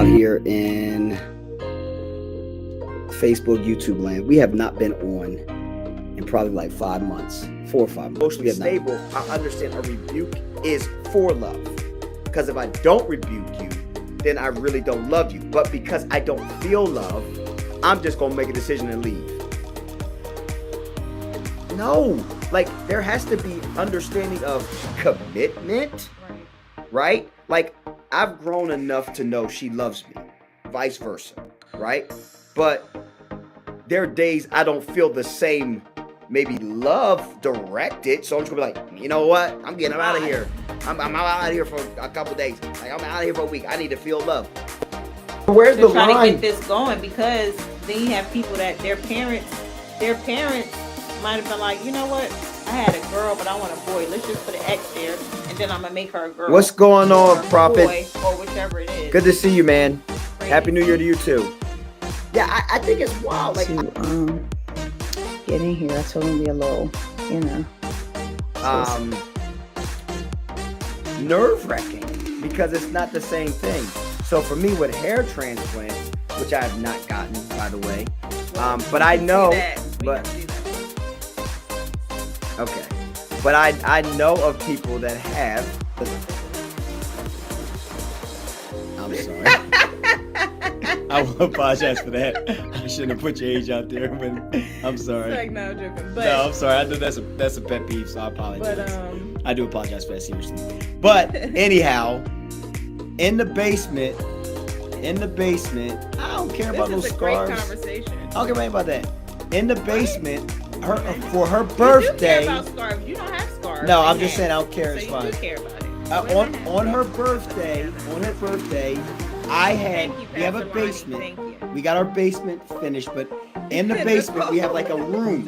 out here in Facebook, YouTube land. We have not been on in probably like 5 months, 4 or 5 months. Emotionally stable, I understand a rebuke is for love. Because if I don't rebuke you, then I really don't love you. But because I don't feel love, I'm just going to make a decision and leave. No, like there has to be understanding of commitment, right? Like I've grown enough to know she loves me, vice versa, right? But there are days I don't feel the same maybe love directed, so I'm just gonna be like, you know what? I'm out of here. I'm out of here for a couple days. Like I'm out of here for a week. I need to feel love. Where's the trying line? to get this going, because then you have people that their parents might have been like, you know what? I had a girl, but I want a boy. Let's just put an X there, and then I'm gonna make her a girl. What's going on, Prophet? Boy, or whichever it is. Good to see you, man. Crazy. Happy New Year to you too. Yeah, I think it's wild. Like, to get in here, I told him to be a little, nerve-wracking because it's not the same thing. So for me with hair transplants, which I have not gotten, by the way, but I know, but okay, but I know of people that have. I'm sorry. I will apologize for that. I shouldn't have put your age out there, but I'm sorry. It's like, no, joking. But, No, I'm sorry. I know that's a pet peeve, so I apologize. But I do apologize for that, seriously. But anyhow, in the basement, I don't care about those this is a scars. great conversation. I don't care about that. In the basement, for her You do birthday. care about scarves. You don't have scarves. No, I'm in just there. saying I don't care. So It's you fine. do care about it. On her birthday, we have a basement. Thank you. We got our basement finished, but in the basement we have like a room.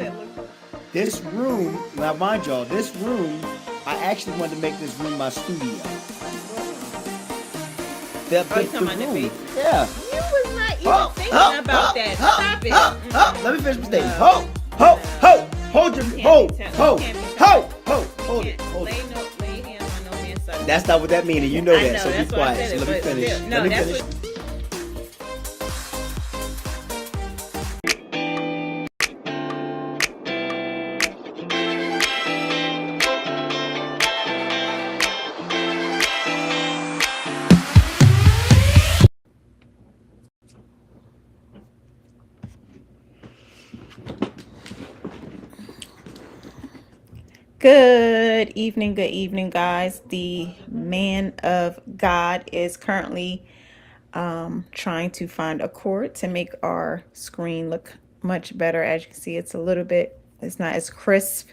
This room, now mind y'all, this room, I actually wanted to make this room my studio. The talking about the room. basement? Yeah. You was not even thinking about that. Stop it. Let me finish my statement. No. Hold your, Can't hold be it, hold hold it. Lay hands on no man's son. That's not what that means, and you know I that, know, so be that's why I quiet. said So it, let me but finish. still- no, Let me that's finish. what- Good evening, guys. The man of God is currently trying to find a cord to make our screen look much better. As you can see, it's not as crisp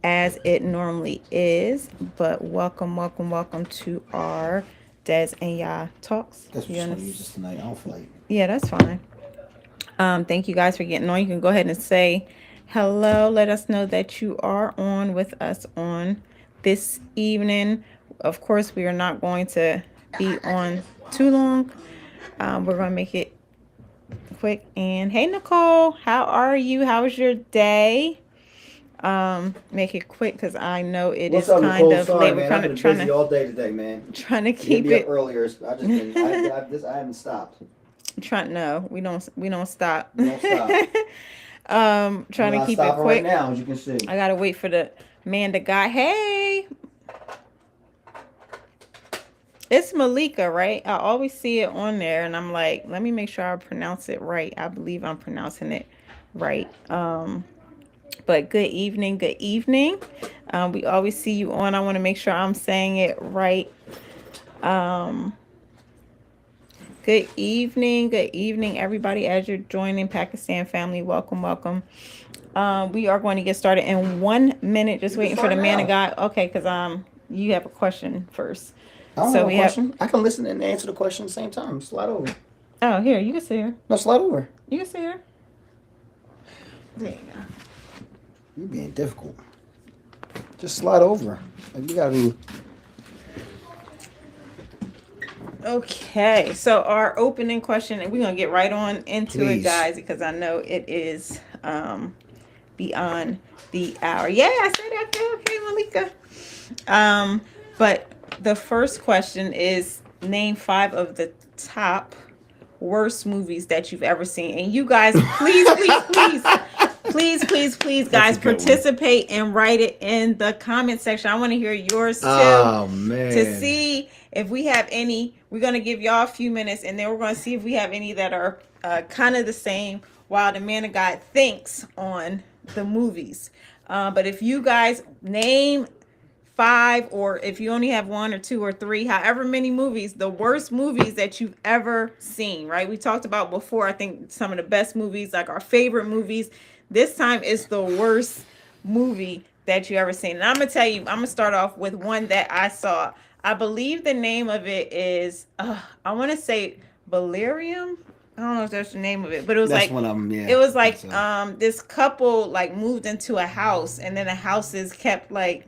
as it normally is. But welcome to our Des and Ya Talks. That's what You you're gonna understand? use this tonight. I don't feel like. Yeah, that's fine. Thank you guys for getting on. You can go ahead and say hello. Let us know that you are on with us on this evening. Of course, we are not going to be on too long. We're going to make it quick. And hey, Nicole, how are you? How was your day? Make it quick because I know it What's is up, kind Nicole? of Sorry, late. man. We're I've been trying busy to all day today, man. keep Hit me it. up earlier. I just been. I haven't stopped. No, we don't stop. We don't stop. Trying to keep it Stopping quick. right now, as you can see. I gotta wait for the man to guy. Hey, it's Malika, right? I always see it on there, and I'm like, let me make sure I pronounce it right. I believe I'm pronouncing it right. But good evening, good evening. We always see you on. I want to make sure I'm saying it right. Good evening, everybody. As you're joining Pakistan family, welcome. We are going to get started in 1 minute. Just waiting for the man of God. Okay, because you have a question first. I don't So have we a have- question. I can listen and answer the question at the same time. Slide over. Oh, here, you can see her. No, slide over. You can see her. There you go. You're being difficult. Just slide over. Like you gotta be. Okay, so our opening question, and we're gonna get right on into it, Please. guys, because I know it is beyond the hour. Yeah, I said that. Okay, Malika. But the first question is name 5 of the top worst movies that you've ever seen. And you guys, please, please, guys, participate and write it in the comment section. I want to hear yours too. Oh man. To see if we have any. We're going to give y'all a few minutes, and then we're going to see if we have any that are kind of the same while the man of God thinks on the movies. But if you guys name 5, or if you only have 1 or 2 or 3, however many movies, the worst movies that you've ever seen, right? We talked about before, I think some of the best movies, like our favorite movies. This time is the worst movie that you ever seen. And I'm going to tell you, I'm going to start off with one that I saw. I believe the name of it is, I want to say Valerium. I don't know if that's the name of it, but it was That's like one of them, yeah. it was like So. this couple like moved into a house, and then the houses kept like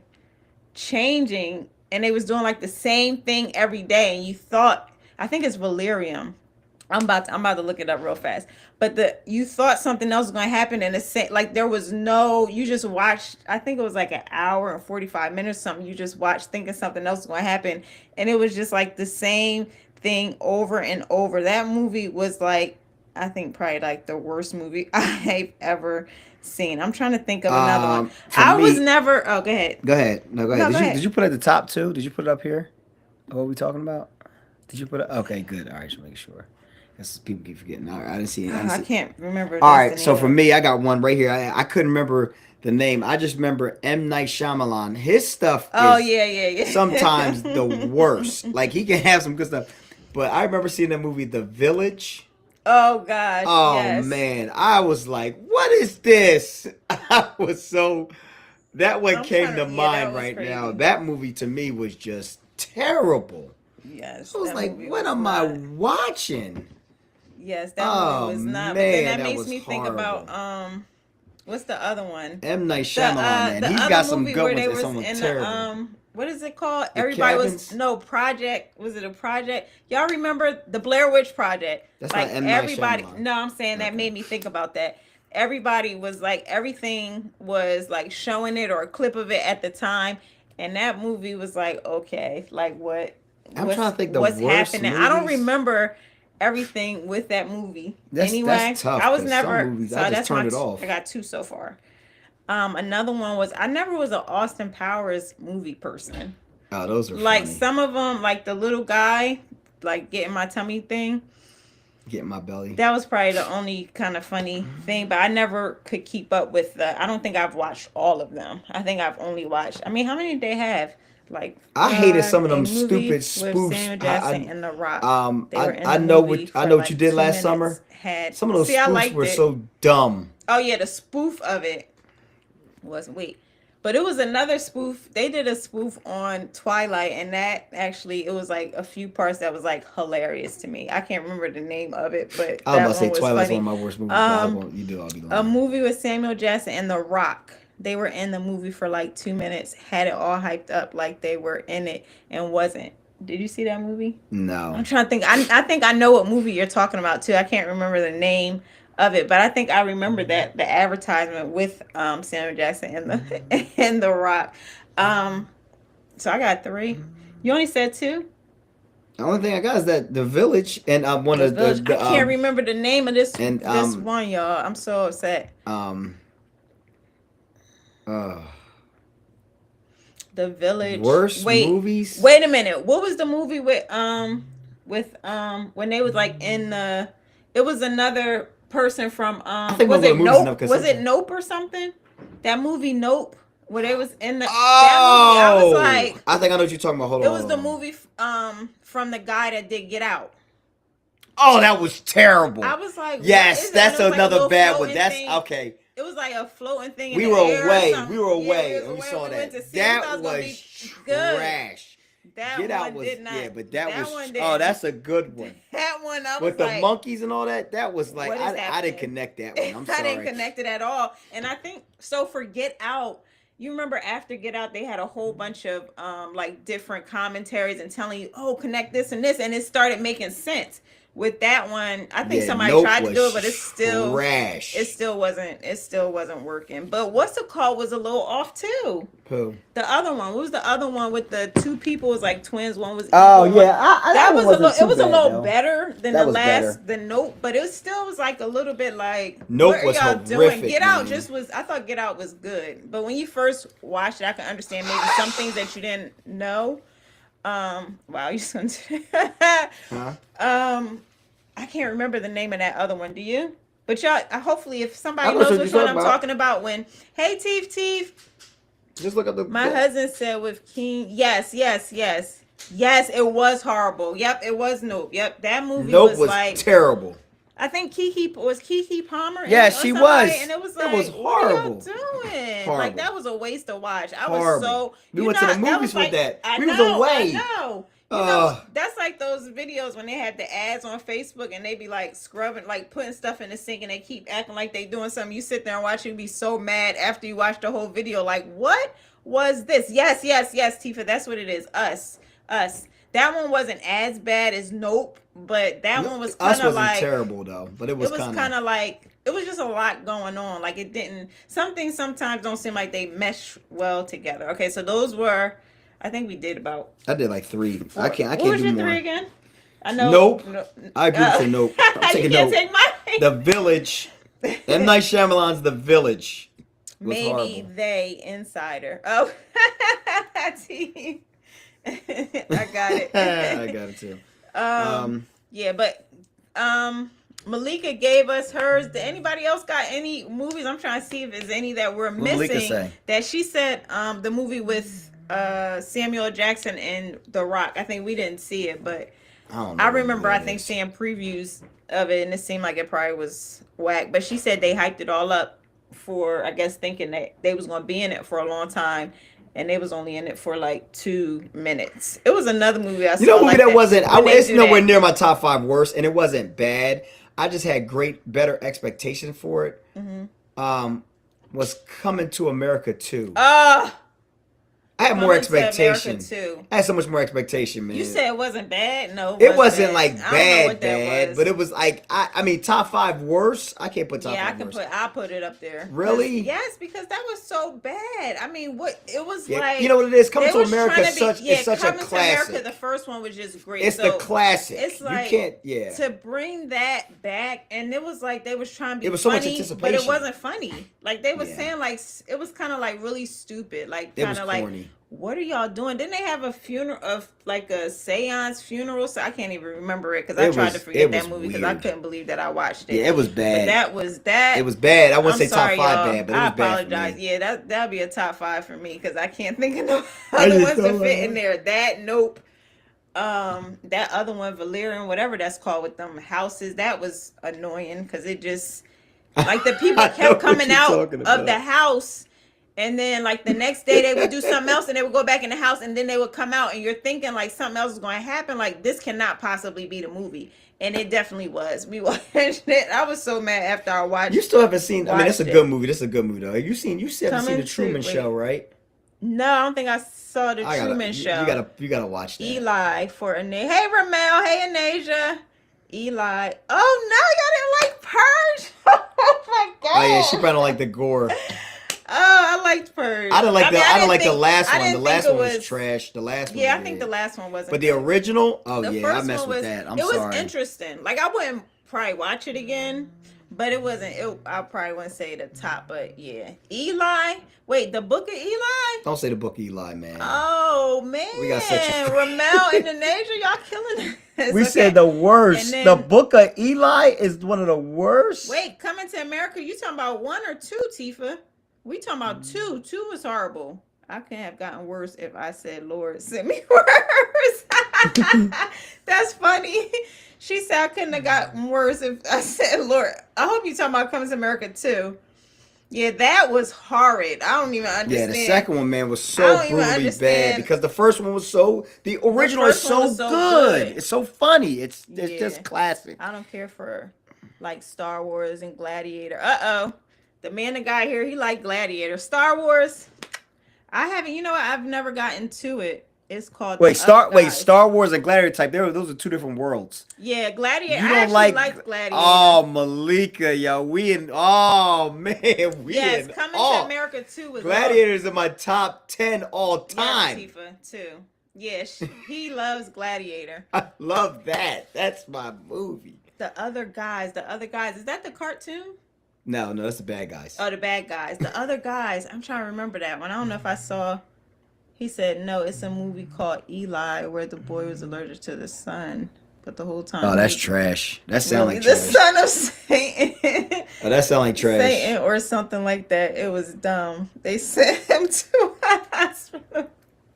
changing, and they was doing like the same thing every day, and you thought, I think it's Valerium. I'm about to look it up real fast. But you thought something else was going to happen, and it's like there was no, you just watched, I think it was like an hour and 45 minutes or something. You just watched thinking something else was going to happen, and it was just like the same thing over and over. That movie was like, I think probably like the worst movie I've ever seen. I'm trying to think of another one. I was never, oh, go ahead. Go ahead. No, go ahead. No, go ahead. Did you put it at the top too? Did you put it up here? What are we talking about? Did you put it? Okay, good. All right, just making sure. Because people keep forgetting. All right, I didn't see it. I can't remember. All right, so for me, I got one right here. I couldn't remember the name. I just remember M. Night Shyamalan. His stuff is yeah. sometimes the worst. Like, he can have some good stuff. But I remember seeing that movie, The Village. Oh, gosh. Oh, yes. man. I was like, what is this? I was so... That one came to mind right now. That movie, to me, was just terrible. Yes. I was like, what am I watching? Yes, that movie was not. But then that makes me think about what's the other one? M. Night Shyamalan, man. He's got some good ones. Some terrible. What is it called? Everybody Cabins? Project. Was it a project? Y'all remember the Blair Witch Project? That's like not M. Night everybody. Shyamalan. No, I'm saying that made me think about that. Everybody was like, everything was like showing it or a clip of it at the time, and that movie was like, okay, like what? I'm trying to think what's worst happening. movies. I don't remember everything with that movie. Anyway, that's tough, I was 'cause never. some movies, So I just that's turned it off. I got 2 so far. Another one was, I never was an Austin Powers movie person. Oh, those are like funny. some of them, like the little guy, like getting my tummy thing. Getting my belly. That was probably the only kind of funny thing, but I never could keep up with the. I don't think I've watched all of them. I think I've only watched. I mean, how many did they have? Like I hated some of them a movie stupid with spoofs. Samuel Jackson and The Rock. They were in I the know movie what I for know like what you did 2 last minutes. summer. Had Some of those see, I spoofs liked were it. so dumb. Oh yeah, the spoof of it was but it was another spoof. They did a spoof on Twilight, and that actually, it was like a few parts that was like hilarious to me. I can't remember the name of it, but I was about to say was Twilight's funny. one of my worst movies. You do, I'll be A lying. movie with Samuel Jackson and The Rock. They were in the movie for like 2 minutes, had it all hyped up like they were in it and wasn't. Did you see that movie? No. I'm trying to think. I think I know what movie you're talking about too. I can't remember the name of it, but I think I remember that the advertisement with Samuel Jackson and the Rock. So I got 3. You only said 2. The only thing I got is that The Village, and one of the I can't remember the name of this and, one, y'all. I'm so upset. The Village. Worst movies. Wait a minute. What was the movie with when they was like in the? It was another person from think was one of it the movies Nope? enough, 'cause Was it something- Nope or something? That movie Nope, where they was in the. Oh, that movie, I was like, I think I know what you're talking about. Hold on. it was the movie from the guy that did Get Out. Oh, that was terrible. I was like, what yes, is that? that's And it was like a another little bad one. floating That's thing. okay. It was like a floating thing. In We the were air or away. something. We were away, Yeah, and we away. saw We that. went to see it. We That thought it gonna was be good. trash. That Get Out one was did not. yeah, but that was one oh, didn't. that's a good one. That one, I was With the like, monkeys and all that, that was like what is I happening? didn't connect that one. I'm I sorry. didn't connect it at all. And I think so for Get Out, you remember after Get Out, they had a whole bunch of like different commentaries and telling you, oh, connect this and this, and it started making sense. with that one, I think Yeah, somebody Nope tried to do was it, but trash. it still wasn't working. But what's it called was a little off too. Who? The other one, what was the other one with the two people was like twins? One was Oh evil, one- yeah, that that one was a wasn't little. It too was a bad, little though. better than That the was last, better. the Nope, but it still was like a little bit like Nope what are was y'all doing? horrific, Get Out man. just was. I thought Get Out was good, but when you first watched it, I can understand maybe some things that you didn't know. Wow, you just gonna Huh? I can't remember the name of that other one. Do you? But y'all, hopefully, if somebody I know knows what which you're one I'm talking about. talking about, when hey Teef, Just look at the. my husband said with King, yes, it was horrible. Yep, it was Nope. Yep, that movie Nope was like terrible. I think Kiki Palmer. Yeah, or she somebody, was. and it was It like, was what are y'all horrible. doing? Horrible. Like that was a waste to watch. I was Horrible. so We you went to know, the that movies was with like, that. We was away. I know. You Ugh. know, that's like those videos when they had the ads on Facebook and they be like scrubbing, like putting stuff in the sink and they keep acting like they doing something. You sit there and watch it and be so mad after you watch the whole video. Like, what was this? Yes, Tifa, that's what it is. Us. That one wasn't as bad as Nope, but that one was Us kind of wasn't like terrible though, but it was kind of like it was just a lot going on. Like it didn't. Some things sometimes don't seem like they mesh well together. Okay, so those were. I think we did about. I did like 3. Four. I can't What was do your more. 3 again? I know. Nope. I agree with you, Nope. I'm you taking can't Nope. take mine. The Village. M. Night Shyamalan's The Village. Was Maybe horrible. they insider. Oh, I got it. I got it too. Yeah, but Malika gave us hers. Did anybody else got any movies? I'm trying to see if there's any that we're What Malika missing. say? That she said the movie with Samuel Jackson and The Rock. I think we didn't see it, but I don't know. I what remember that I think is. seeing previews of it and it seemed like it probably was whack. But she said they hyped it all up for, I guess, thinking that they was gonna be in it for a long time. And they was only in it for like 2 minutes. It was another movie I saw. You know, a movie like that wasn't. when they It's do nowhere that. near my top 5 worst, and it wasn't bad. I just had better expectation for it. Mm-hmm. Was Coming to America 2. I I had more expectation. Too. I had so much more expectation, man. You said it wasn't bad. No, it wasn't bad. like I don't know bad, what that bad, was. but it was like I mean, top 5 worst. I can't put top 5 worst. I'll put it up there. Really? Yes, because that was so bad. I mean, what it was Yeah, like. you know what it is? Coming they to was America trying is to be- such it's such a Coming to classic. America, the first one was just great. It's So the classic. It's like you can't. Yeah. to bring that back, and it was like they was trying to be It was so much funny, but anticipation. it wasn't funny. Like they were Yeah. saying, like it was kind of like really stupid. Like It kind was of like. corny. What are y'all doing? Didn't they have a funeral of like a seance funeral? So I can't even remember it because I tried to forget that movie because I weird. couldn't believe that I watched it. Yeah, it was But bad. that was that. It was bad. I wouldn't I'm say sorry, top 5 y'all. bad, but it was I bad. apologize. For me. Yeah, that'd be a top 5 for me because I can't think of no I other just ones that don't fit know. in there. That Nope. That other one, Valerian, whatever that's called with them houses, that was annoying because it just like the people I know kept what coming you're out talking of about. the house. And then, like, the next day, they would do something else, and they would go back in the house, and then they would come out, and you're thinking, like, something else is going to happen. Like, this cannot possibly be the movie. And it definitely was. We watched it. I was so mad after I watched You still haven't seen. I mean, it's a Watched good it. movie. This is a good movie, though. You haven't seen Coming the Truman to- Show, right? No, I don't think I saw the I gotta- Truman Show. You gotta watch that. Eli for Anasia. Hey, Ramel. Hey, Anasia. Eli. Oh, no, y'all didn't like Purge? Oh, my God. Oh yeah, she probably don't like the gore. Oh, I liked Purge. I didn't like mean, I didn't like the think- last I one. The didn't last think one it was trash. The last one. Yeah, I was think good. the last one wasn't But the good. original, oh The yeah, I first messed one with was, that. I'm it was sorry. interesting. Like I wouldn't probably watch it again, but it wasn't. I probably wouldn't say the top, but yeah. Eli, wait, the Book of Eli. Don't say the Book of Eli, man. Oh man, We got such a- Ramel, Indonesia, y'all killing us. We Okay. said the worst. And then- The Book of Eli is one of the worst. Wait, Coming to America. You talking about 1 or 2, Tifa? We talking about 2. 2 was horrible. I couldn't have gotten worse if I said, Lord, send me worse. That's funny. She said I couldn't have gotten worse if I said, Lord. I hope you talking about Coming to America too. Yeah, that was horrid. I don't even understand. Yeah, the second one, man, was I so don't even brutally bad understand. because the first one was the original is first one so, was so good. good. It's so funny. It's Yeah. just classic. I don't care for like Star Wars and Gladiator. The man, the guy here, he liked Gladiator. Star Wars, I haven't. You know what? I've never gotten to it. It's called Wait, The Other Guys. Star Wars and Gladiator type. Those are two different worlds. Yeah, Gladiator. You I don't actually like like Gladiator. Oh, Malika, yo, oh man, yes, Coming to America 2 was Gladiator's in my top 10 all time. Yeah, Tifa too. Yes, he loves Gladiator. I love that. That's my movie. The Other Guys. Is that the cartoon? No, that's the bad guys. Oh, the bad guys. The Other Guys. I'm trying to remember that one. I don't know if I saw. He said no. It's a movie called Eli, where the boy was allergic to the sun, but the whole time. Oh, that's trash. That sounds like the trash. son of Satan. Oh, that sounds like trash. Satan or something like that. It was dumb. They sent him to a hospital.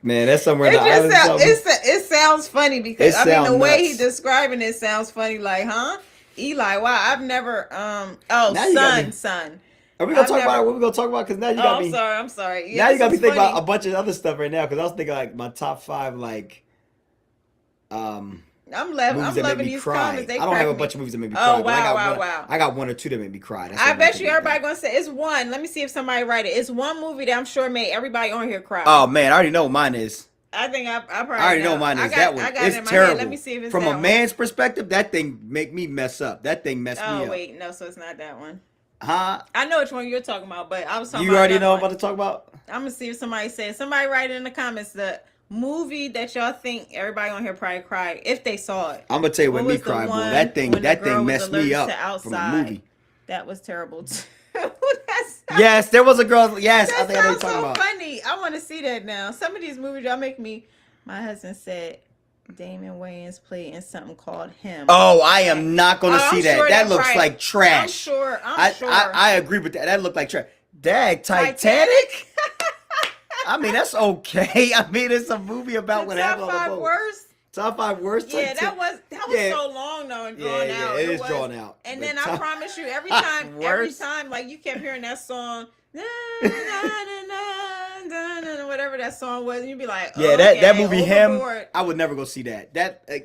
Man, that's somewhere. It sounds funny because the way nuts. he describing it sounds funny. Like, huh? Eli, wow, I've never. Son. Are we gonna talk about what we're gonna talk about? Because now you got me. I'm sorry. Yeah, now you got me thinking about a bunch of other stuff right now. Because I was thinking like my top 5, like, I'm movies loving that made me these cry. comments. I don't have a bunch of movies that made me cry. Oh, wow. I got 1 or 2 that made me cry. That's I what bet I'm you thinking everybody about. gonna say it's one. Let me see if somebody write it. It's one movie that I'm sure made everybody on here cry. Oh man, I already know what mine is. I think I probably I already know what mine is. That one. I got It's it in my terrible. head. Let me see if it's From that a one. man's perspective, that thing make me mess up. That thing messed me up. Oh wait, no, so it's not that one. Huh? I know which one you're talking about, but I was talking You about already another know one. what I'm about to talk about? I'm gonna see if somebody says. Somebody write it in the comments the movie that y'all think everybody on here probably cried if they saw it. I'm gonna tell you what What me was the cry, boy. one That thing when the girl was messed me allergic up to from the outside? movie. That was terrible too. Yes, there was a girl. Yes, I That think I know sounds what you're talking so about. funny. I want to see that now. Some of these movies y'all make me. My husband said Damon Wayans played in something called Him. Oh, I am not gonna I'm see that. sure that that's looks right. like trash. I'm sure. I agree with that. That looked like trash. Dag, Titanic? I mean, that's okay. I mean, it's a movie about what happened on the Top 5 boat. worst. Top 5 worst. Yeah, that was Yeah. so long though and drawn Yeah, out. it is was. drawn out. And But then I top- promise you, every Worst. time, like you kept hearing that song, na, na, na, na, na, na, na, whatever that song was, and you'd be like, Yeah, okay, that movie, Him, overboard. I would never go see that.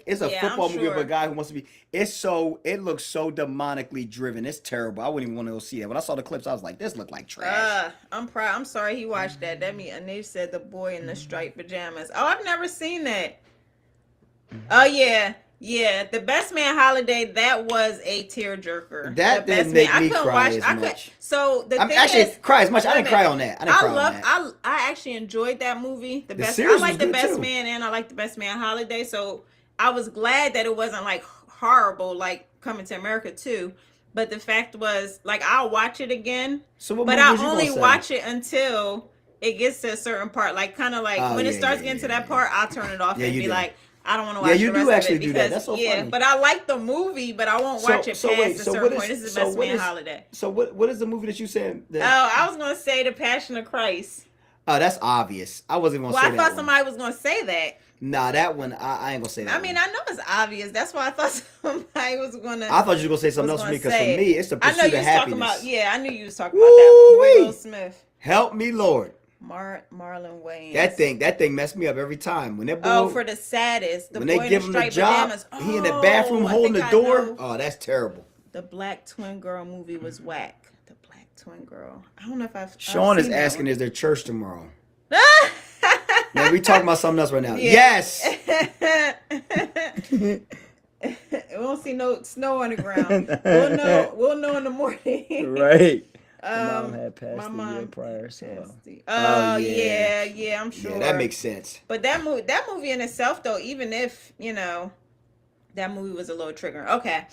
It's a Yeah, football I'm movie of a sure. guy who wants to be. It looks so demonically driven. It's terrible. I wouldn't even want to go see that. When I saw the clips, I was like, this looked like trash. I'm proud. I'm sorry he watched that. That mean, and they said the boy in the striped pajamas. Oh, I've never seen that. Oh yeah. The Best Man Holiday, that was a tearjerker. That The didn't Best make Man- me I couldn't cry watch. as I could. much. So the I'm thing actually is, cry as much. I wait a didn't cry minute. on that. I didn't cry on that. I actually enjoyed that movie. The best. I series like was the good, Best too. Man and I like the Best Man Holiday. So I was glad that it wasn't like horrible like Coming to America too. But the fact was, like, I'll watch it again, So what but movie I was you only gonna say? watch it until it gets to a certain part. Like, kind of like Oh, when it yeah, starts yeah, getting to yeah, that part, I'll turn it off Yeah, and you be do. like, I don't want to Yeah, watch you the do rest actually of it do because that. That's so yeah, funny. but I like the movie, but I won't watch it past a certain point. This is the Best Man Holiday. So what is the movie that you said? Oh, I was gonna say The Passion of Christ. Oh, that's obvious. I wasn't gonna Well, say I that thought one. somebody was gonna say that. Nah, that one I ain't gonna say that. I mean, I know it's obvious. That's why I thought somebody was gonna. I thought you were gonna say something else for me because for me it's the I know pursuit you of was talking happiness. about. Yeah, I knew you was talking about that one. Woo-wee. Will Smith, Help me, Lord. Marlon Wayans. That thing messed me up every time. When that boy, Oh, for the saddest. The when boy they in give the him the striped job, pajamas. he in the bathroom Oh, I holding think the I door. know. Oh, that's terrible. The Black Twin Girl movie was whack. The Black Twin Girl. I don't know if I've. Sean is seen that asking, one. is there church tomorrow? Man, we talking about something else right now. Yeah. Yes. We won't see no snow on the ground. We'll know in the morning. Right. My mom prior, passed the- Oh, Oh yeah. yeah, I'm sure. Yeah, that makes sense. But that movie in itself, though, even if that movie was a little triggering. Okay,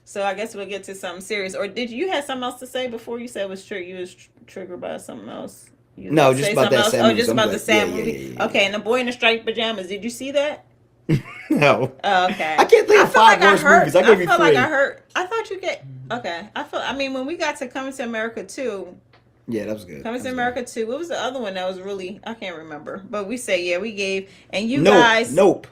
so I guess we'll get to something serious. Or did you have something else to say before you said it was triggered? You was triggered by something else. You was No, gonna just say about something that else? sad Oh, movie. just I'm about good. the sad Yeah, movie. yeah. Okay, and the boy in the striped pajamas. Did you see that? No. Oh, okay. I can't think of feel 5 worst movies. I gave you feel 3. like I heard. I thought you get. Okay. I mean, when we got to Coming to America 2, Yeah, that was good. Coming That to was America 2, what was the other one that was really, I can't remember. But we say, yeah, we gave. And you good. guys. Nope.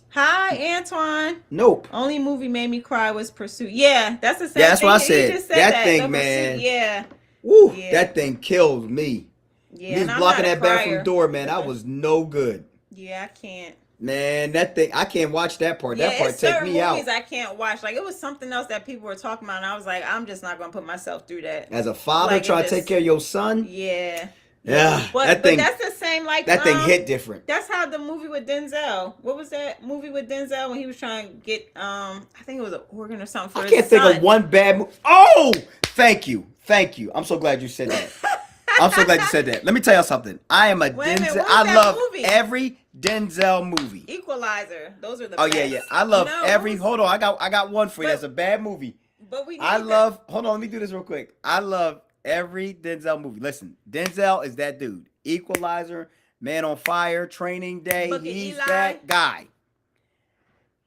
Hi, Antoine. Nope. Only movie made me cry was Pursuit. Yeah, that's the same Yeah, that's thing. what I He said. just said That thing, The man. Pursuit, yeah. Woo, Yeah. that thing killed me. Yeah. Me and I'm blocking not a that bathroom crier. door, man. I was no good. Yeah, I can't. Man, that thing, I can't watch that part. Yeah, That part it's take certain me movies out. I can't watch. Like, it was something else that people were talking about, and I was like, I'm just not going to put myself through that. As a father Like, it trying to just- take care of your son, Yeah. Yeah, But that thing, that's the same like that thing hit different. That's how the movie with Denzel. What was that movie with Denzel when he was trying to get I think it was an organ or something for I his can't think son. of one bad movie. Oh, thank you. I'm so glad you said that. I'm so glad you said that. Let me tell you something. I am a Wait a minute, Denzel. what's I that love movie? every Denzel movie. Equalizer. Those are the Oh best. yeah, yeah. I love No, every. those- Hold on, I got one for you. But- That's a bad movie. But we need I that- love. Hold on, let me do this real quick. I love every Denzel movie. Listen, Denzel is that dude. Equalizer, Man on Fire, Training Day. Look at He's Eli. that guy.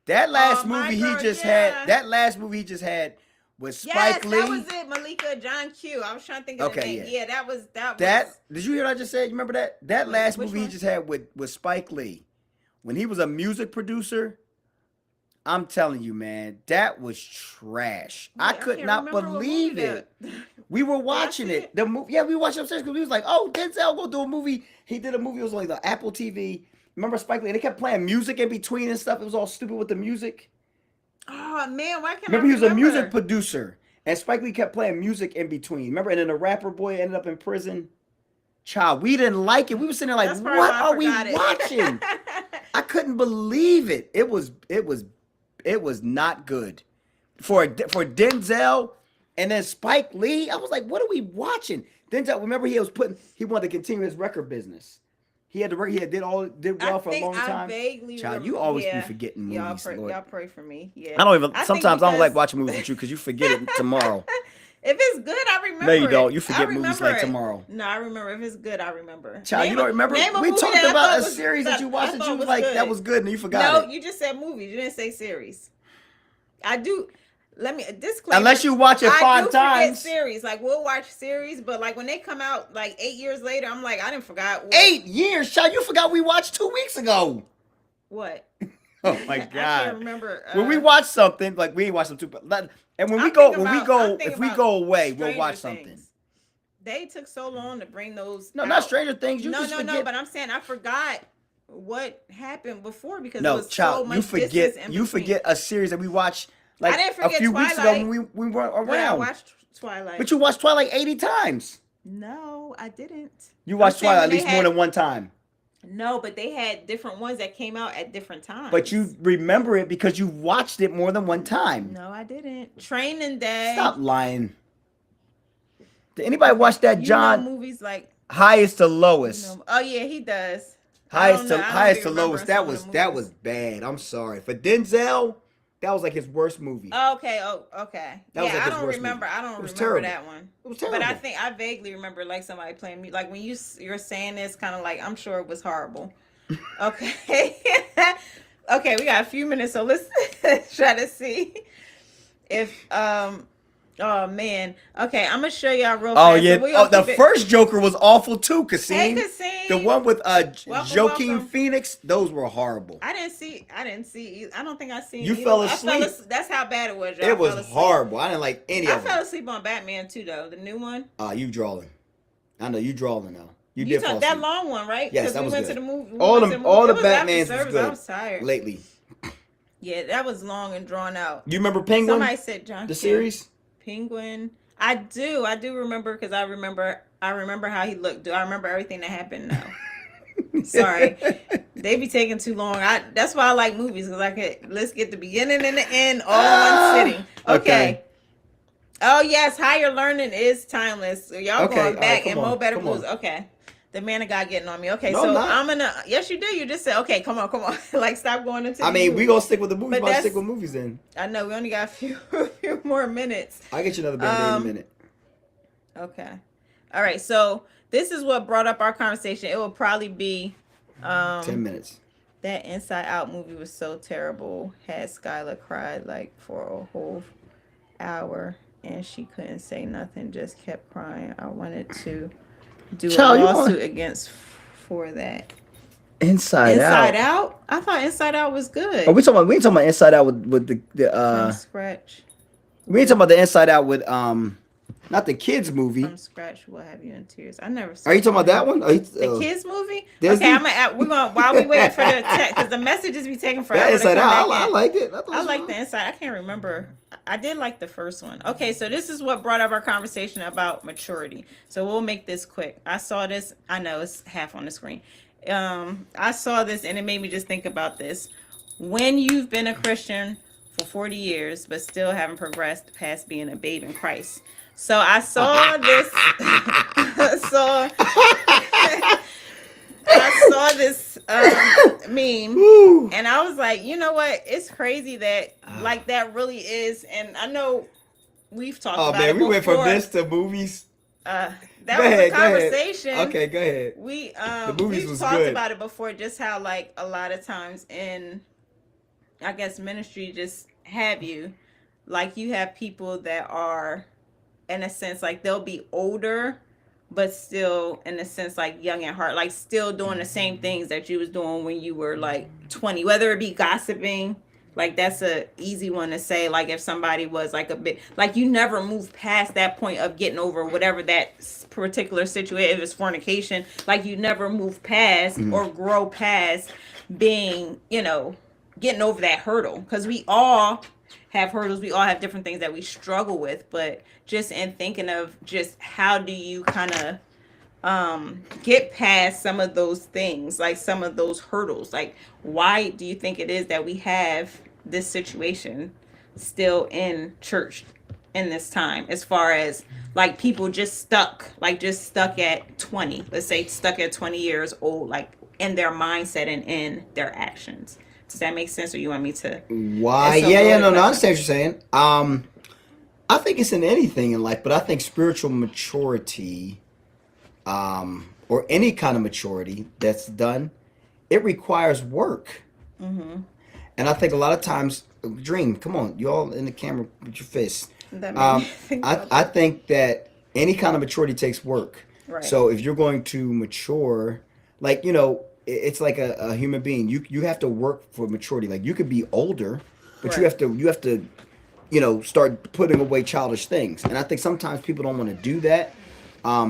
That last My movie Girl, he just yeah. had. That last movie he just had with Spike Yes, Lee. that was it. Malika John Q. I was trying to think of the Okay, name. yeah. Yeah, that was That did you hear what I just said? You remember that? That last which movie he one? just had with Spike Lee, when he was a music producer. I'm telling you, man, that was trash. I Wait, could can't not remember what believe movie it. that- We were watching see it. it? The movie, yeah, we watched it upstairs because we was like, oh, Denzel go do a movie. He did a movie. It was like the Apple TV. Remember Spike Lee? And they kept playing music in between and stuff. It was all stupid with the music. Oh man, why can't Remember, I he was a remember? music producer, and Spike Lee kept playing music in between. Remember, and then the rapper boy ended up in prison. Child, we didn't like it. We were sitting there like, That's probably what why I are we forgot it. watching? I couldn't believe it. It was not good for Denzel and then Spike Lee. I was like, what are we watching? Denzel, remember he wanted to continue his record business. He had the he did well for a long I time. vaguely Child, remember. you always yeah. be forgetting movies. Lord. Y'all pray for me. Yeah. I don't even. I think Sometimes I don't like because- watching movies with you because you forget it tomorrow. If it's good, I remember. No, you don't. it. You forget I movies remember like it. tomorrow. No, I remember. If it's good, I remember. Child, you don't remember? name a We movie talked that I about thought a was- series that you watched I that thought you was like good. that was good and you forgot No, it. you just said movies. You didn't say series. I do. Let me disclaimer. Unless you watch it I 5 do forget times. series. Like we'll watch series, but like when they come out like 8 years later, I'm like, I didn't forgot. 8 years, child. You forgot we watched 2 weeks ago. What? Oh my I can't god. remember. When we watch something, like we ain't watch them too, but and when I'm we go, thinking when we about- go, I'm thinking if we about go away, we'll Stranger watch something. Things. They took so long to bring those. No, out. not Stranger Things. You No, just no, forget. no. But I'm saying I forgot what happened before because No, it was so child, much you distance forget. in You between. forget a series that we watched like I didn't a forget few weeks ago Twilight. when we weren't Yeah, I around. watched Twilight. But you watched Twilight 80 times. No, I didn't. You watched saying Twilight at when least they more had- than one time. No, but they had different ones that came out at different times. But you remember it because you watched it more than one time. No, I didn't. Training Day. Stop lying. Did anybody watch that You John know movies like. Highest to You Lowest? know, oh yeah, he does. Highest to I don't highest to even remember lowest. some That of the that movies. was bad. I'm sorry. For Denzel, that was like his worst movie. Okay. Oh, okay. That was Yeah, like I his don't worst remember. movie. I don't It was remember terrible. that one. It was terrible. But I think I vaguely remember like somebody playing me. Like when you're saying this, kind of like I'm sure it was horrible. Okay. Okay, we got a few minutes, so let's try to see if Oh man. Okay, I'm gonna show y'all real Oh fast. yeah. So we gonna Oh, the keep it- first Joker was awful too. Hey, Cassine. Cassine. The one with Welcome, Joaquin welcome. Phoenix. Those were horrible. I didn't see. I don't think I seen. You either. fell I asleep. That's how bad it was. Y'all. It was fell asleep. horrible. I didn't like any I of fell them. asleep on Batman too, though. The new one. You drawing. I know you drawing now. You You did fall took that asleep long one, right? Yes, 'Cause that we was went good. to the movie. we All went them- to the all movie. the It was after Batmans was service. good. I was tired. lately. Yeah, that was long and drawn out. You remember Penguin? Somebody said John. The Q. series? Penguin. I do remember because I remember how he looked. I remember everything that happened now. Sorry. They be taking too long. That's why I like movies because let's get the beginning and the end all in one sitting. Okay. Okay. Oh yes, higher learning is timeless. So y'all Okay, going all right, back come and on, more better come on. moves. Okay. The man of God getting on me. Okay, No, so I'm not. I'm gonna. Yes, you do. You just said, okay, come on. Like, stop going into. I the mean, we movie. gonna stick with the movies. But But that's- stick with movies then. I know we only got a few more minutes. I'll get you another Band-Aid in a minute. Okay. All right. So this is what brought up our conversation. It will probably be 10 minutes. that Inside Out movie was so terrible. Had Skylar cried like for a whole hour and she couldn't say nothing, just kept crying. I wanted to do Child, a you want- lawsuit against for that. Inside Inside Out? I thought Inside Out was good. Oh, we ain't talking about Inside Out with the From scratch. we ain't talking about the Inside Out with not the kids movie. From scratch, what have you in tears? I never saw Are you talking about that one? the kids movie? Disney? Okay, we're gonna while we waiting for the text because the messages be taking forever. That Inside to come Out, back I in. liked it. I like the Inside. I can't remember. I did like the first one. Okay, so this is what brought up our conversation about maturity. So we'll make this quick. I saw this. I know it's half on the screen. I saw this and it made me just think about this. When you've been a Christian for 40 years but still haven't progressed past being a babe in Christ. So I saw this. I saw this meme, Woo. and I was like, you know what? It's crazy that like that really is. And I know we've talked Oh about man, it we before. went from this to movies. That Go was ahead, a go ahead. conversation. Okay, go ahead. We movies we've was talked good. about it before, just how like a lot of times in, I guess, ministry just have you, like you have people that are, in a sense, like they'll be older, but still in a sense like young at heart, like still doing the same things that you was doing when you were like 20, whether it be gossiping. Like that's a easy one to say. Like if somebody was like a bit, like you never move past that point of getting over whatever that particular situation. If it's fornication, like you never move past or grow past being, getting over that hurdle. Because we all have hurdles. We all have different things that we struggle with. But just in thinking of just how do you kind of get past some of those things, like some of those hurdles, like why do you think it is that we have this situation still in church in this time, as far as like people just stuck at 20, let's say stuck at 20 years old, like in their mindset and in their actions? Does that make sense, or you want me to? Why? It's so Yeah, good, no, I like- understand what you're saying. I think it's in anything in life, but I think spiritual maturity, or any kind of maturity that's done, it requires work. And I think a lot of times, Dream, come on, you all in the camera with your fists. That made me think about I think that any kind of maturity takes work. Right. So if you're going to mature, like, it's like a human being. You have to work for maturity. Like you could be older, but Right. you have to start putting away childish things. And I think sometimes people don't want to do that,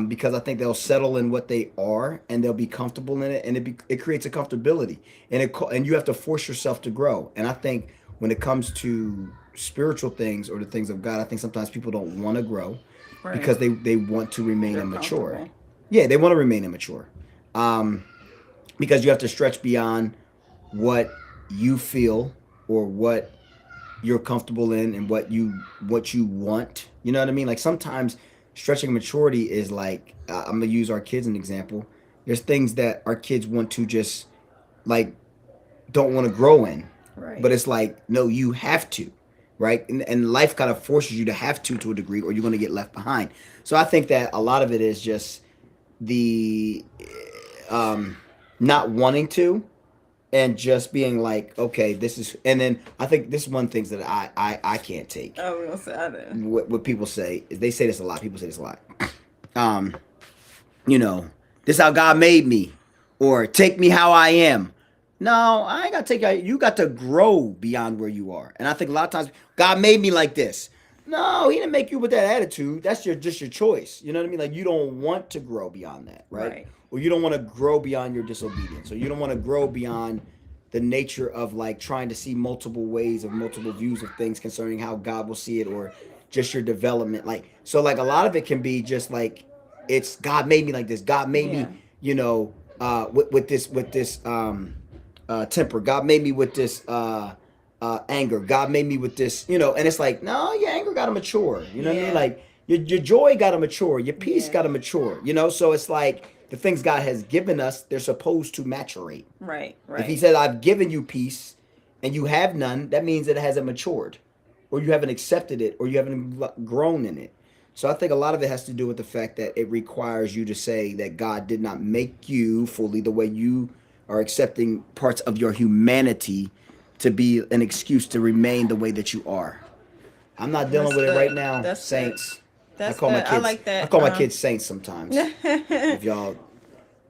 because I think they'll settle in what they are and they'll be comfortable in it, and it creates a comfortability, and you have to force yourself to grow. And I think when it comes to spiritual things or the things of God, I think sometimes people don't want to grow Right. because they want to remain They're immature. comfortable. Yeah, they want to remain immature, because you have to stretch beyond what you feel or what you're comfortable in and what you want. You know what I mean? Like sometimes stretching maturity is like, I'm gonna use our kids as an example. There's things that our kids want to just like don't want to grow in, Right. but it's like, no, you have to, right? And life kind of forces you to have to a degree, or you're gonna get left behind. So I think that a lot of it is just the not wanting to, and just being like, okay, this is, and then I think this is one of the things that I can't take. Oh, we're gonna say I didn't. What people say is, they say this a lot. People say this a lot. This is how God made me, or take me how I am. No, I ain't gotta take you. You got to grow beyond where you are. And I think a lot of times God made me like this. No, He didn't make you with that attitude. That's just your choice. You know what I mean? Like you don't want to grow beyond that, right? Right. Or you don't want to grow beyond your disobedience, or you don't want to grow beyond the nature of like trying to see multiple ways of multiple views of things concerning how God will see it, or just your development. Like, so like a lot of it can be just like, it's God made me like this. God made me, with this temper. God made me with this anger. God made me with this, and it's like, no, your anger got to mature. You know what I mean? Like your joy got to mature. Your peace got to mature, So it's like the things God has given us, they're supposed to maturate. Right. If He said, I've given you peace and you have none, that means it hasn't matured, or you haven't accepted it, or you haven't grown in it. So I think a lot of it has to do with the fact that it requires you to say that God did not make you fully the way you are, accepting parts of your humanity to be an excuse to remain the way that you are. I'm not dealing That's with it good. right now, That's saints. That's I call my good. kids. I like that. I call my kids saints sometimes. If y'all.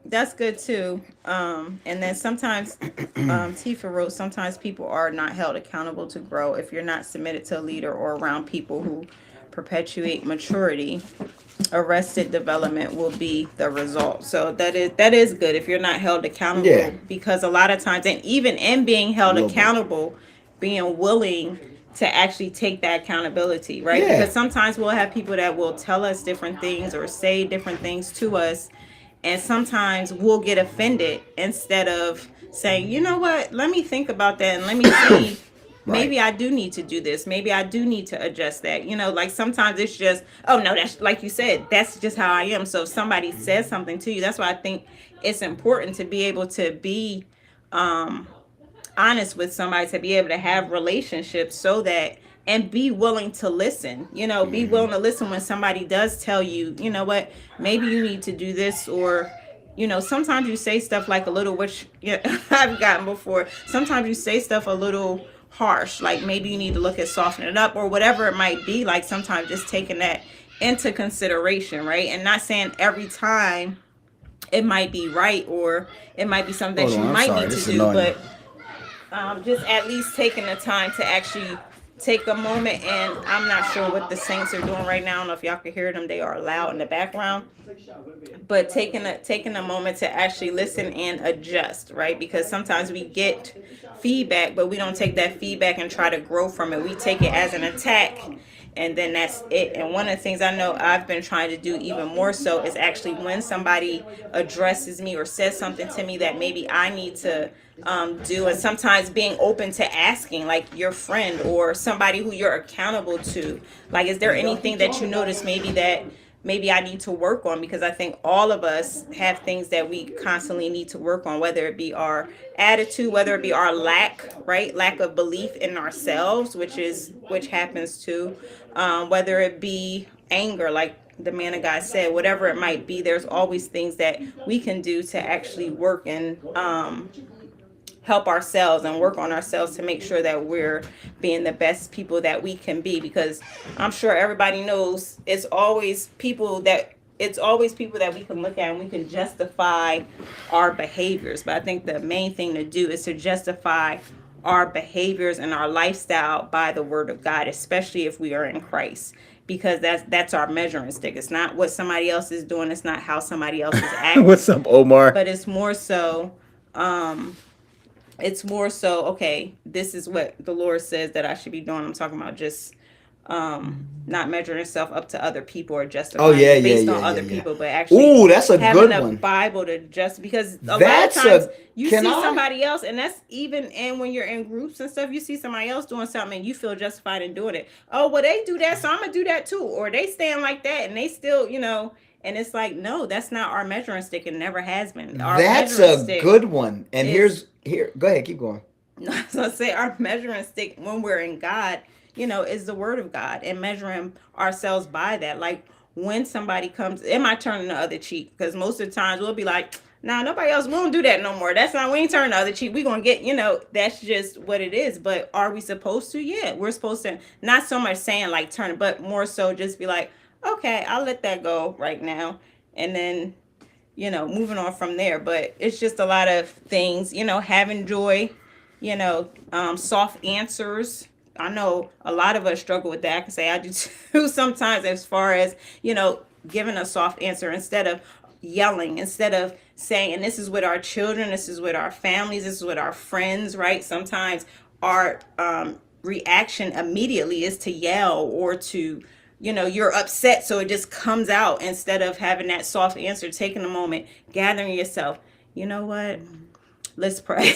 That's good too. And then sometimes, Tifa wrote, sometimes people are not held accountable to grow if you're not submitted to a leader or around people who perpetuate maturity, arrested development will be the result. So that is good if you're not held accountable, Yeah. because a lot of times, and even in being held Little bit. accountable, being willing to actually take that accountability, right? Yeah. Because sometimes we'll have people that will tell us different things or say different things to us, and sometimes we'll get offended instead of saying, you know what, let me think about that and let me see. Maybe I do need to do this. Maybe I do need to adjust that. You know, like sometimes it's just, oh no, that's like you said, that's just how I am. So if somebody says something to you, that's why I think it's important to be able to be honest with somebody, to be able to have relationships, so that, and be willing to listen, you know, be willing to listen when somebody does tell you, you know what, maybe you need to do this. Or, you know, sometimes you say stuff like a little, which I've gotten before. Sometimes you say stuff a little harsh, like maybe you need to look at softening it up or whatever it might be. Like sometimes just taking that into consideration, right? And not saying every time it might be right, or it might be something that Hold you on, I'm might sorry, need this to is do, annoying. but just at least taking the time to actually take a moment. And I'm not sure what the Saints are doing right now. I don't know if y'all can hear them. They are loud in the background. But taking a moment to actually listen and adjust, right? Because sometimes we get feedback, but we don't take that feedback and try to grow from it. We take it as an attack, and then that's it. And one of the things I know I've been trying to do even more so is actually, when somebody addresses me or says something to me that maybe I need to do, and sometimes being open to asking, like your friend or somebody who you're accountable to, like, is there anything that you notice maybe I need to work on? Because I think all of us have things that we constantly need to work on, whether it be our attitude, whether it be our lack of belief in ourselves, which happens too, whether it be anger, like the man of God said, whatever it might be, there's always things that we can do to actually work and help ourselves and work on ourselves to make sure that we're being the best people that we can be. Because I'm sure everybody knows it's always people that we can look at and we can justify our behaviors. But I think the main thing to do is to justify our behaviors and our lifestyle by the word of God, especially if we are in Christ. Because that's our measuring stick. It's not what somebody else is doing. It's not how somebody else is acting. What's up, Omar? But it's more so, okay, this is what the Lord says that I should be doing. I'm talking about just not measuring yourself up to other people or justifying based on other people, but actually ooh, that's a having good a one. Bible to just, because a That's lot of times you see can I? somebody else, and that's even, and when you're in groups and stuff, you see somebody else doing something and you feel justified in doing it. Oh, well, they do that, so I'm gonna do that too. Or they stand like that and they still, you know, and it's like, no, that's not our measuring stick. It never has been. Our That's measuring a stick good one. And is- go ahead, keep going. So say our measuring stick when we're in God, you know, is the word of God, and measuring ourselves by that. Like when somebody comes, it might turn the other cheek, because most of the times we'll be like, nah, nobody else, we don't do that no more. That's not, we ain't turning the other cheek. We're going to get, you know, that's just what it is. But are we supposed to? Yeah, we're supposed to, not so much saying like turn it, but more so just be like, okay, I'll let that go right now. And then, you know, moving on from there. But it's just a lot of things, you know, having joy, you know, soft answers. I know a lot of us struggle with that. I can say I do too sometimes, as far as, you know, giving a soft answer instead of yelling, instead of saying, and this is with our children, this is with our families, this is with our friends, right? Sometimes our reaction immediately is to yell or to, you know, you're upset, so it just comes out, instead of having that soft answer, taking a moment, gathering yourself. You know what? Let's pray.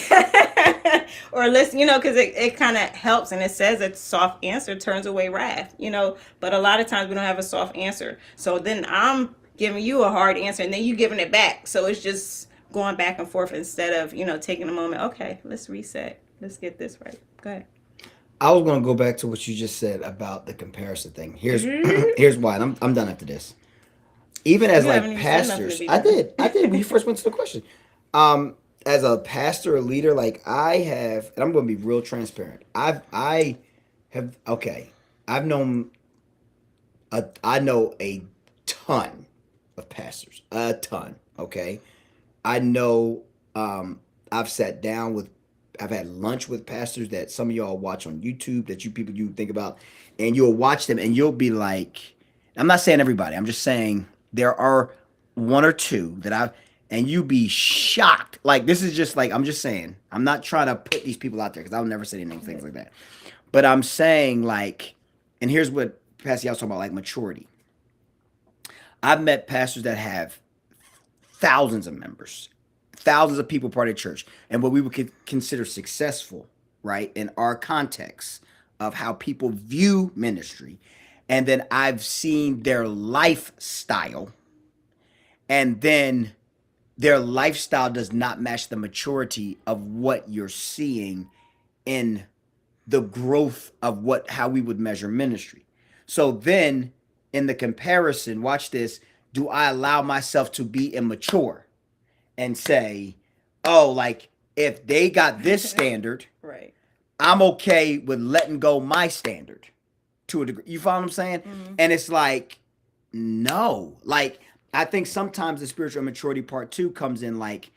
Or let's, you know, because it kind of helps, and it says that soft answer turns away wrath, you know, but a lot of times we don't have a soft answer. So then I'm giving you a hard answer and then you giving it back. So it's just going back and forth, instead of, you know, taking a moment. Okay, let's reset. Let's get this right. Go ahead. I was going to go back to what you just said about the comparison thing. Here's here's why. And I'm done after this. Even as You haven't like even said nothing to pastors, be I done. did when you first went to the question. As a pastor or leader, like I have, and I'm going to be real transparent. I know a ton of pastors, a ton. Okay, I know. I've sat down with, I've had lunch with pastors that some of y'all watch on YouTube, that you people you think about, and you'll watch them and you'll be like, I'm not saying everybody, I'm just saying there are one or two that and you be shocked. Like, this is just like, I'm just saying, I'm not trying to put these people out there because I'll never say anything, things like that. But I'm saying, like, and here's what Pastor Yao was talking about, like maturity. I've met pastors that have thousands of members, thousands of people part of the church, and what we would consider successful, right, in our context of how people view ministry. And then I've seen their lifestyle, and then their lifestyle does not match the maturity of what you're seeing in the growth of how we would measure ministry. So then in the comparison, watch this, do I allow myself to be immature and say, oh, like if they got this standard, Right. I'm okay with letting go my standard to a degree. You follow what I'm saying? Mm-hmm. And it's like, no, like, I think sometimes the spiritual maturity part too comes in, like,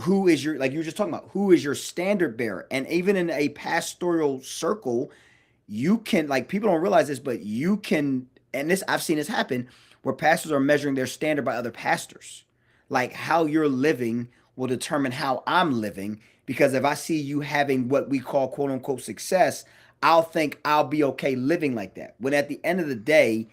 who is your, like you were just talking about, who is your standard bearer? And even in a pastoral circle, you can, like, people don't realize this, but you can, and this, I've seen this happen where pastors are measuring their standard by other pastors. Like, how you're living will determine how I'm living, because if I see you having what we call quote unquote success, I'll think I'll be okay living like that. When at the end of the day,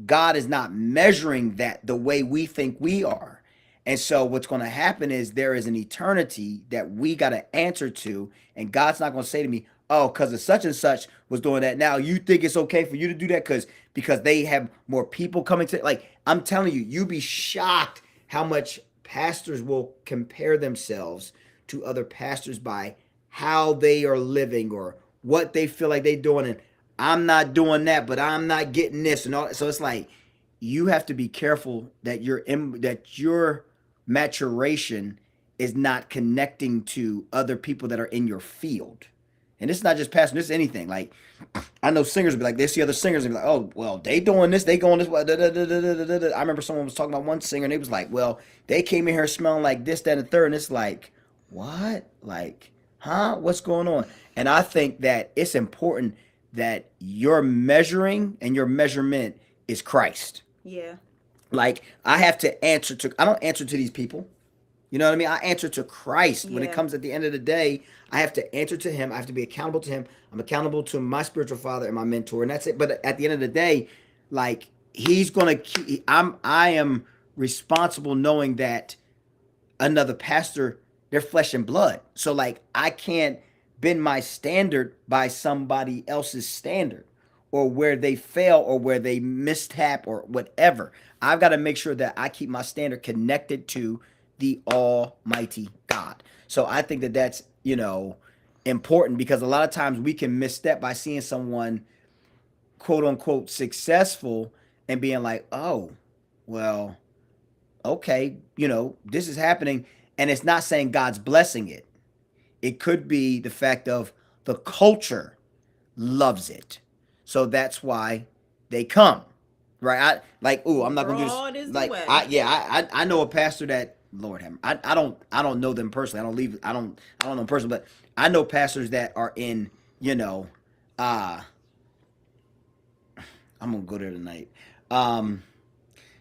God is not measuring that the way we think we are. And so what's going to happen is there is an eternity that we got to answer to. And God's not going to say to me, oh, because of such and such was doing that, now you think it's okay for you to do that because they have more people coming to, like, I'm telling you, you'd be shocked how much pastors will compare themselves to other pastors by how they are living or what they feel like they're doing. And I'm not doing that, but I'm not getting this and all. So it's like, you have to be careful that your maturation is not connecting to other people that are in your field. And this is not just pastor, this is anything. Like, I know singers will be like, they see other singers and be like, oh, well, they doing this, they going this way. I remember someone was talking about one singer and they was like, well, they came in here smelling like this, that, and the third. And it's like, what? Like, huh? What's going on? And I think that it's important that your measuring and your measurement is Christ. Yeah. Like, I don't answer to these people. You know what I mean? I answer to Christ. When it comes at the end of the day, I have to answer to him. I have to be accountable to him. I'm accountable to my spiritual father and my mentor, and that's it. But at the end of the day, like, he's going to keep, I am responsible knowing that another pastor, they're flesh and blood. So, like, I can't bend my standard by somebody else's standard or where they fail or where they mistap or whatever. I've got to make sure that I keep my standard connected to the Almighty God. So I think that that's, important, because a lot of times we can misstep by seeing someone quote unquote successful and being like, oh, well, okay, this is happening. And it's not saying God's blessing it. It could be the fact of the culture loves it. So that's why they come, right? I'm not going to do this. Like, I know a pastor that, Lord have mercy, I don't know them personally. I don't know them personally, but I know pastors that are in, I'm going to go there tonight.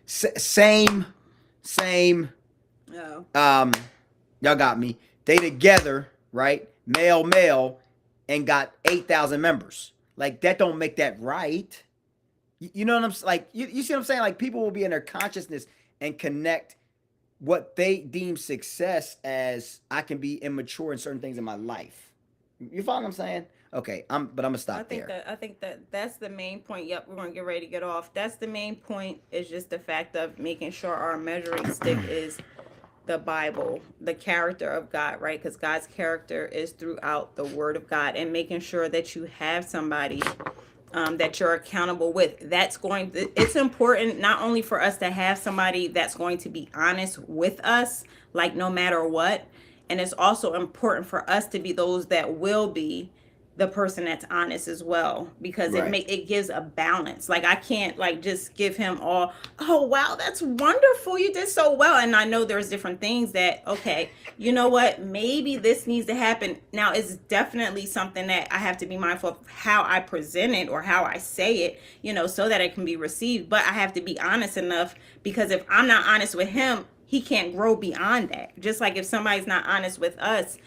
Same, y'all got me. They together, right? Male, and got 8,000 members. Like, that don't make that right. You know what I'm saying? Like, you see what I'm saying? Like, people will be in their consciousness and connect what they deem success as, I can be immature in certain things in my life. You follow what I'm saying? Okay, but I'm gonna stop there. I think that's the main point. Yep, we're gonna get ready to get off. That's the main point, is just the fact of making sure our measuring stick is the Bible, the character of God, right? Because God's character is throughout the Word of God, and making sure that you have somebody that you're accountable with. It's important not only for us to have somebody that's going to be honest with us, like, no matter what, and it's also important for us to be those that will be the person that's honest as well, because Right. it gives a balance. Like I can't like just give him all, oh wow, that's wonderful, you did so well, and I know there's different things that, okay, you know what, maybe this needs to happen. Now it's definitely something that I have to be mindful of how I present it or how I say it, you know, so that it can be received. But I have to be honest enough, because if I'm not honest with him, he can't grow beyond that. Just like if somebody's not honest with us,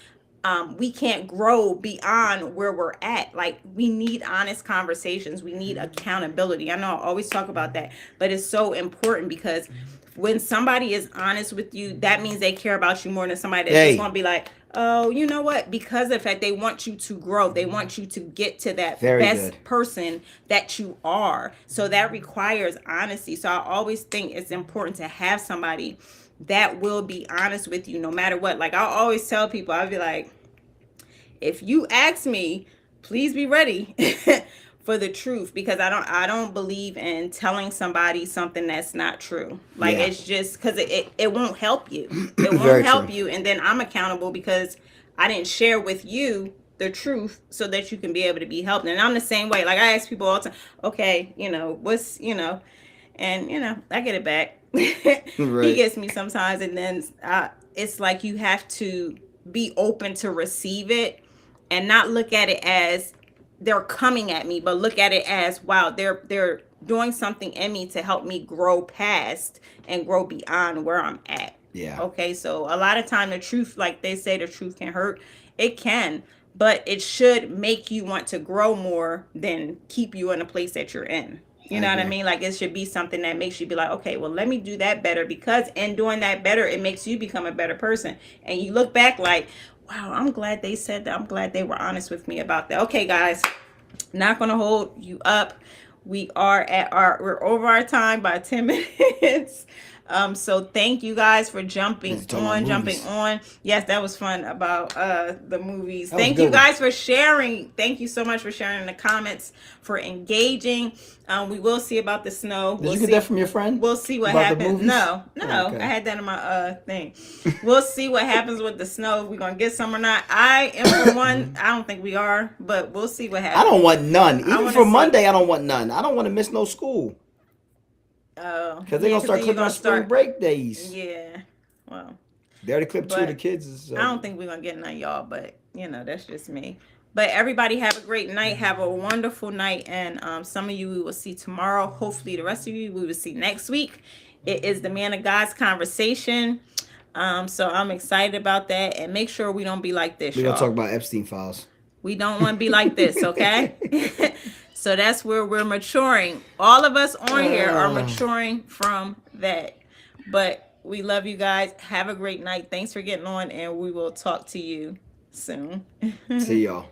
we can't grow beyond where we're at. Like we need honest conversations. We need accountability. I know I always talk about that, but it's so important, because when somebody is honest with you, that means they care about you more than somebody that's Hey. just gonna be like, oh, you know what? Because of the fact they want you to grow, they want you to get to that Very best good. person that you are. So that requires honesty. So I always think it's important to have somebody that will be honest with you no matter what. Like I always tell people, I'll be like, if you ask me, please be ready for the truth, because I don't believe in telling somebody something that's not true. Like Yeah. it's just because it won't help you. It won't Very help true. you, and then I'm accountable because I didn't share with you the truth so that you can be able to be helped. And I'm the same way. Like I ask people all the time, okay, you know, what's, you know, and you know, I get it back. He Right. gets me sometimes, and then it's like you have to be open to receive it and not look at it as they're coming at me, but look at it as, wow, they're doing something in me to help me grow past and grow beyond where I'm at. Yeah. Okay, so a lot of time the truth, like they say, the truth can hurt. It can, but it should make you want to grow more than keep you in a place that you're in. You know what I agree. mean? Like it should be something that makes you be like, okay, well, let me do that better, because in doing that better, it makes you become a better person. And you look back like, wow, I'm glad they said that. I'm glad they were honest with me about that. Okay, guys, not going to hold you up. We're over our time by 10 minutes. So thank you guys for jumping movies. on. Yes, that was fun about the movies. That was a Thank you good one. guys for sharing. Thank you so much for sharing in the comments, for engaging. We will see about the snow. Did you get that from your friend? We'll see what About the happens. movies? No, Oh, okay. I had that in my thing. We'll see what happens with the snow. If we're gonna get some or not. I am for one. I don't think we are, but we'll see what happens. I don't want none. Even wanna for see. Monday, I don't want none. I don't want to miss no school. Because they're going to start clipping on spring break days. Yeah. Well, They already clipped two of But the kids. So. I don't think we're gonna get none, y'all, but you know, that's just me. But everybody have a great night. Have a wonderful night. And some of you we will see tomorrow. Hopefully the rest of you we will see next week. It is the Man of God's Conversation. So I'm excited about that. And make sure we don't be like this, We're y'all. going to talk about Epstein files. We don't want to be like this, okay? So that's where we're maturing. All of us on here are maturing from that. But we love you guys. Have a great night. Thanks for getting on, and we will talk to you soon. See y'all.